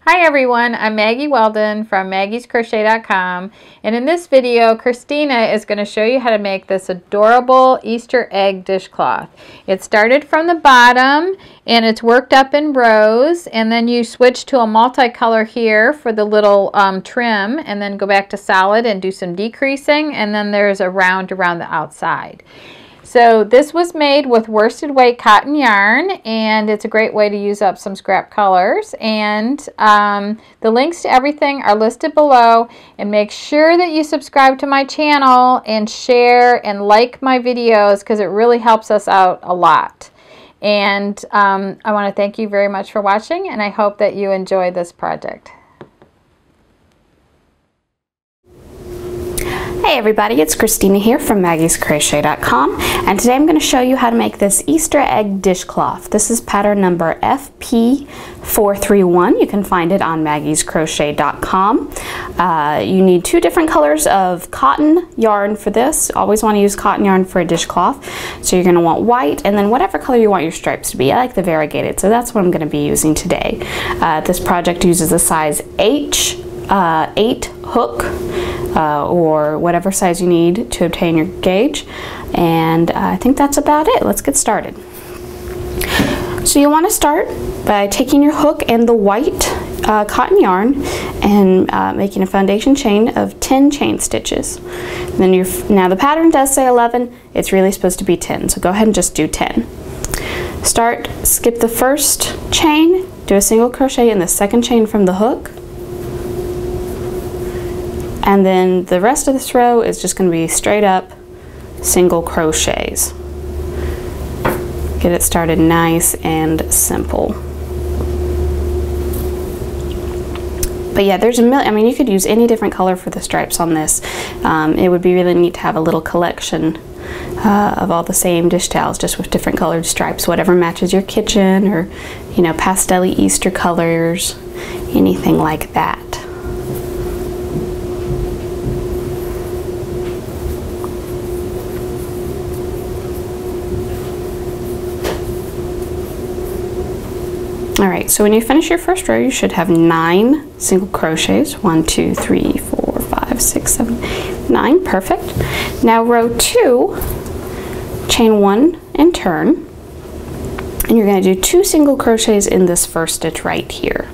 Hi everyone, I'm Maggie Weldon from maggiescrochet.com, and in this video Christina is going to show you how to make this adorable Easter egg dishcloth. It started from the bottom and it's worked up in rows, and then you switch to a multicolor here for the little trim, and then go back to solid and do some decreasing, and then there's a round around the outside. So this was made with worsted weight cotton yarn, and it's a great way to use up some scrap colors. And the links to everything are listed below, and make sure that you subscribe to my channel and share and like my videos, because it really helps us out a lot. And I want to thank you very much for watching, and I hope that you enjoy this project. Hey everybody, it's Christina here from maggiescrochet.com, and today I'm going to show you how to make this Easter egg dishcloth. This is pattern number FP431. You can find it on maggiescrochet.com. You need two different colors of cotton yarn for this. Always want to use cotton yarn for a dishcloth. So you're going to want white, and then whatever color you want your stripes to be. I like the variegated, so that's what I'm going to be using today. This project uses a size H 8 hook, or whatever size you need to obtain your gauge, and I think that's about it. Let's get started. So you want to start by taking your hook and the white cotton yarn and making a foundation chain of 10 chain stitches. And then now the pattern does say 11, it's really supposed to be 10, so go ahead and just do 10. Skip the first chain, do a single crochet in the second chain from the hook, and then the rest of this row is just going to be straight up single crochets. Get it started nice and simple. But yeah, there's a million, I mean, you could use any different color for the stripes on this. It would be really neat to have a little collection of all the same dish towels, just with different colored stripes, whatever matches your kitchen, or, you know, pastel-y Easter colors, anything like that. Alright, so when you finish your first row, you should have 9 single crochets. 1, 2, 3, 4, 5, 6, 7, 8, 9. Perfect. Now row 2, chain 1 and turn. And you're going to do 2 single crochets in this first stitch right here.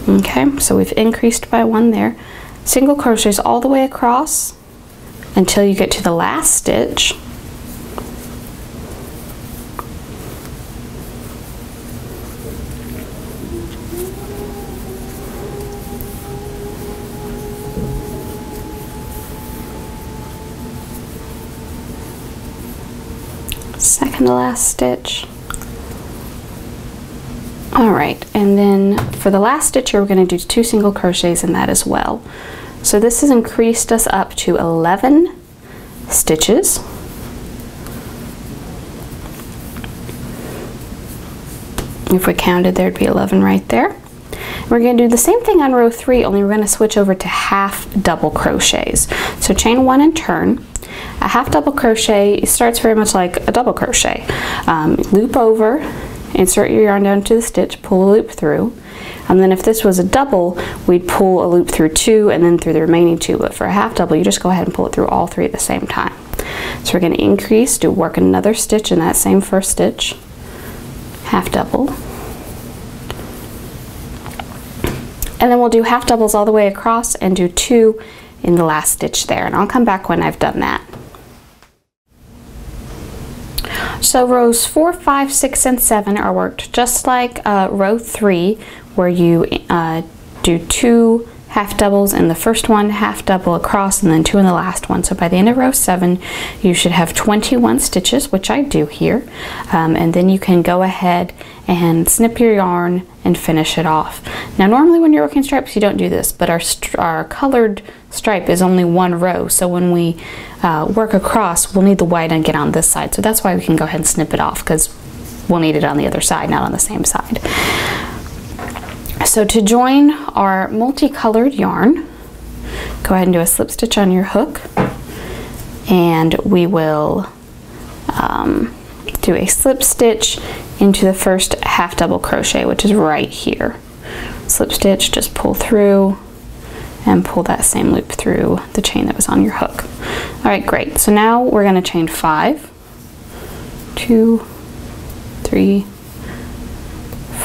Okay, so we've increased by 1 there. Single crochets all the way across until you get to the last stitch. Second to last stitch. Alright, and then for the last stitch we're going to do 2 single crochets in that as well. So this has increased us up to 11 stitches. If we counted, there'd be 11 right there. We're going to do the same thing on row 3, only we're going to switch over to half double crochets. So chain 1 and turn. A half double crochet starts very much like a double crochet. Loop over, insert your yarn down to the stitch, pull a loop through, and then if this was a double, we'd pull a loop through 2 and then through the remaining 2, but for a half double you just go ahead and pull it through all 3 at the same time. So we're going to increase, work another stitch in that same first stitch, half double, and then we'll do half doubles all the way across and do 2 in the last stitch there, and I'll come back when I've done that. So rows 4, 5, 6, and 7 are worked just like row 3, where you do 2 half doubles in the first one, half double across, and then 2 in the last one. So by the end of row 7, you should have 21 stitches, which I do here, and then you can go ahead and snip your yarn and finish it off. Now normally when you're working stripes you don't do this, but our colored stripe is only 1 row, so when we work across we'll need the white and get on this side, so that's why we can go ahead and snip it off, because we'll need it on the other side, not on the same side. So to join our multicolored yarn, go ahead and do a slip stitch on your hook, and we will do a slip stitch into the first half double crochet, which is right here. Slip stitch, just pull through and pull that same loop through the chain that was on your hook. All right, great. So now we're going to chain 5, 2, 3,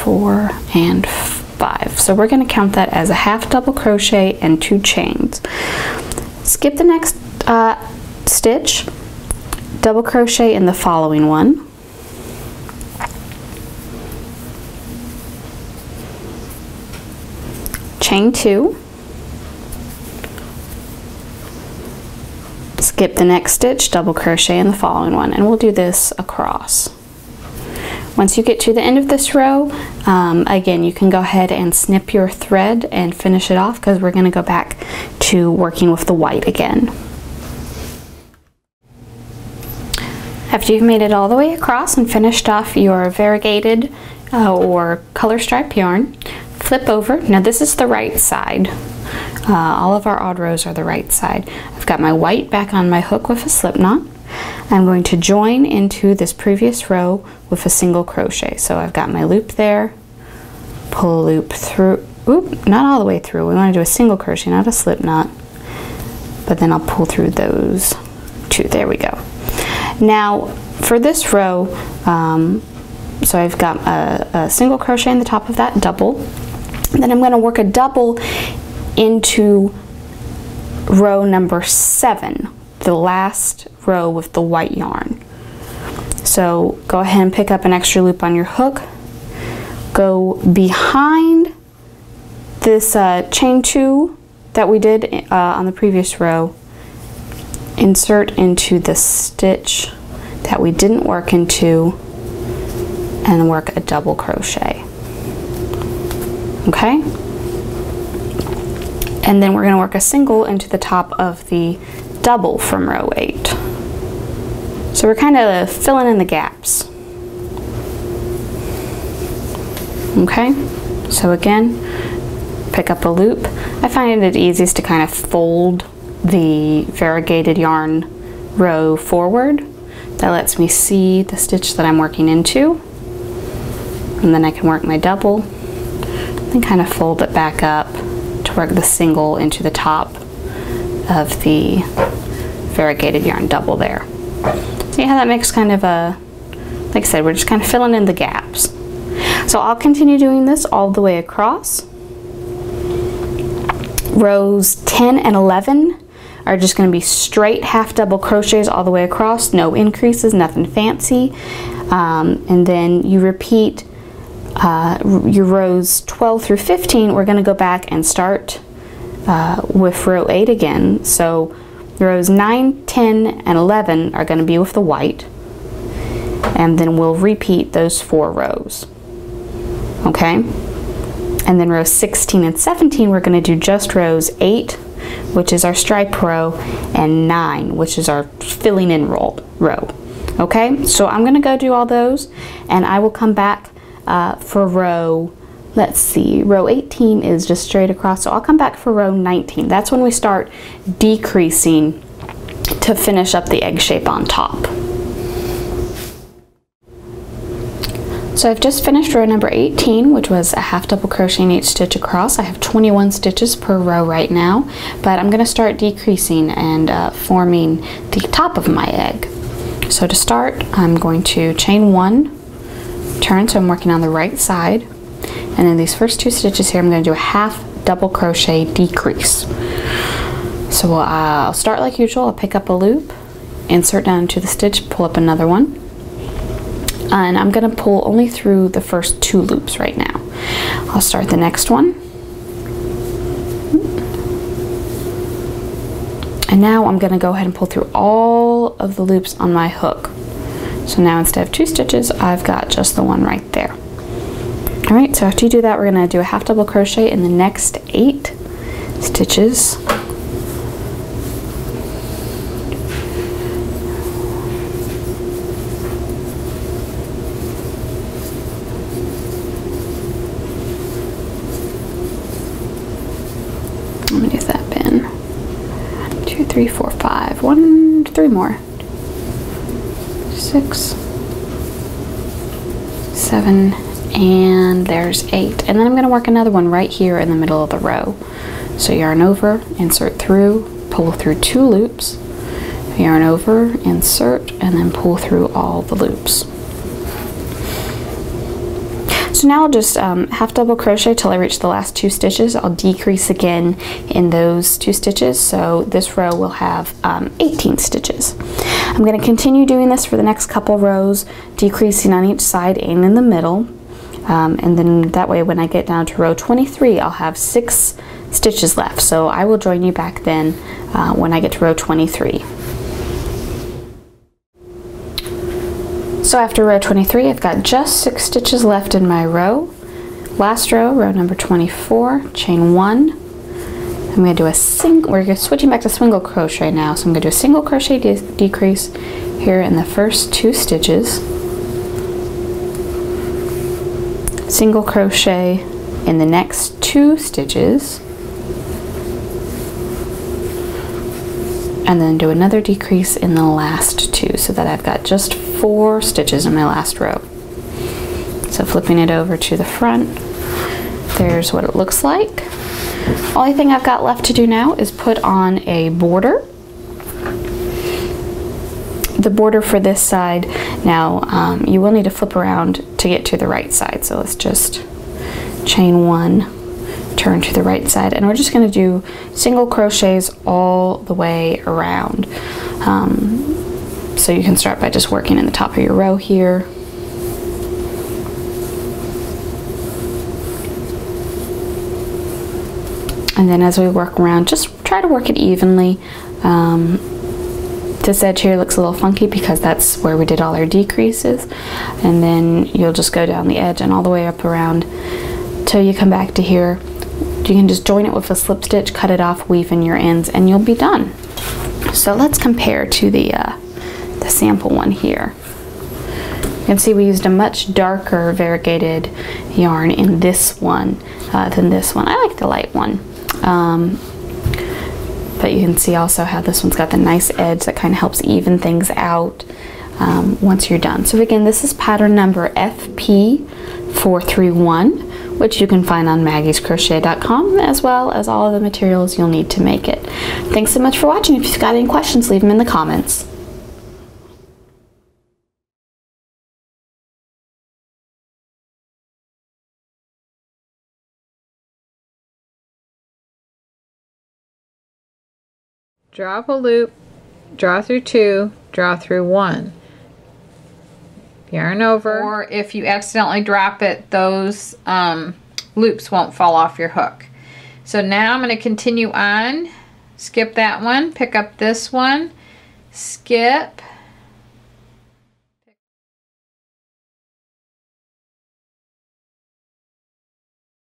4, and 5. So we're going to count that as a half double crochet and 2 chains. Skip the next stitch, double crochet in the following one, chain 2, skip the next stitch, double crochet in the following one, and we'll do this across. Once you get to the end of this row, again, you can go ahead and snip your thread and finish it off, because we're going to go back to working with the white again. After you've made it all the way across and finished off your variegated or color stripe yarn, flip over. Now this is the right side. All of our odd rows are the right side. I've got my white back on my hook with a slip knot. I'm going to join into this previous row with a single crochet. So I've got my loop there, pull a loop through, oop, not all the way through. We want to do a single crochet, not a slip knot, but then I'll pull through those 2. There we go. Now for this row, so I've got a single crochet in the top of that double. Then I'm going to work a double into row number 7, the last row with the white yarn. So go ahead and pick up an extra loop on your hook, go behind this chain 2 that we did on the previous row, insert into the stitch that we didn't work into, and work a double crochet. Okay? And then we're going to work a single into the top of the double from row 8. So we're kind of filling in the gaps. Okay? So again, pick up a loop. I find it easiest to kind of fold the variegated yarn row forward. That lets me see the stitch that I'm working into. And then I can work my double and kind of fold it back up to work the single into the top of the variegated yarn double there. See how that makes kind of a, like I said, we're just kind of filling in the gaps. So I'll continue doing this all the way across. Rows 10 and 11 are just going to be straight half double crochets all the way across, no increases, nothing fancy. And then you repeat your rows 12 through 15. We're going to go back and start with row 8 again. So rows 9, 10, and 11 are going to be with the white, and then we'll repeat those 4 rows. Okay? And then rows 16 and 17, we're going to do just rows 8, which is our stripe row, and 9, which is our filling in row. Okay? So I'm going to go do all those, and I will come back for row, let's see, row 18 is just straight across, so I'll come back for row 19. That's when we start decreasing to finish up the egg shape on top. So I've just finished row number 18, which was a half double crochet in each stitch across. I have 21 stitches per row right now, but I'm going to start decreasing and forming the top of my egg. So to start, I'm going to chain 1, turn, so I'm working on the right side, and in these first 2 stitches here I'm going to do a half double crochet decrease. So I'll start like usual. I'll pick up a loop, insert down into the stitch, pull up another one, and I'm going to pull only through the first 2 loops right now. I'll start the next one, and now I'm going to go ahead and pull through all of the loops on my hook. So now instead of 2 stitches, I've got just the one right there. Alright, so after you do that, we're going to do a half double crochet in the next 8 stitches. 3, 4, 5, 3 more. 6, 7, and there's 8. And then I'm going to work another one right here in the middle of the row. So yarn over, insert through, pull through 2 loops, yarn over, insert, and then pull through all the loops. So now I'll just half double crochet till I reach the last 2 stitches. I'll decrease again in those 2 stitches, so this row will have 18 stitches. I'm going to continue doing this for the next couple rows, decreasing on each side and in the middle, and then that way when I get down to row 23 I'll have 6 stitches left. So I will join you back then when I get to row 23. So after row 23, I've got just 6 stitches left in my row. Last row, row number 24, chain 1. I'm going to do a single, we're switching back to single crochet now, so I'm going to do a single crochet decrease here in the first 2 stitches. Single crochet in the next 2 stitches. And then do another decrease in the last 2, so that I've got just 4 stitches in my last row. So flipping it over to the front, there's what it looks like. Only thing I've got left to do now is put on a border. The border for this side, now you will need to flip around to get to the right side, so let's just chain 1, turn to the right side, and we're just going to do single crochets all the way around. So you can start by just working in the top of your row here. And then as we work around, just try to work it evenly. This edge here looks a little funky because that's where we did all our decreases. And then you'll just go down the edge and all the way up around till you come back to here. You can just join it with a slip stitch, cut it off, weave in your ends, and you'll be done. So let's compare to the sample one here. You can see we used a much darker variegated yarn in this one than this one. I like the light one. But you can see also how this one's got the nice edge that kind of helps even things out once you're done. So again, this is pattern number FP431. which you can find on maggiescrochet.com, as well as all of the materials you'll need to make it. Thanks so much for watching. If you've got any questions, leave them in the comments. Draw up a loop, draw through 2, draw through 1. Yarn over, or if you accidentally drop it, those loops won't fall off your hook. So now I'm going to continue on, skip that one, pick up this one, skip,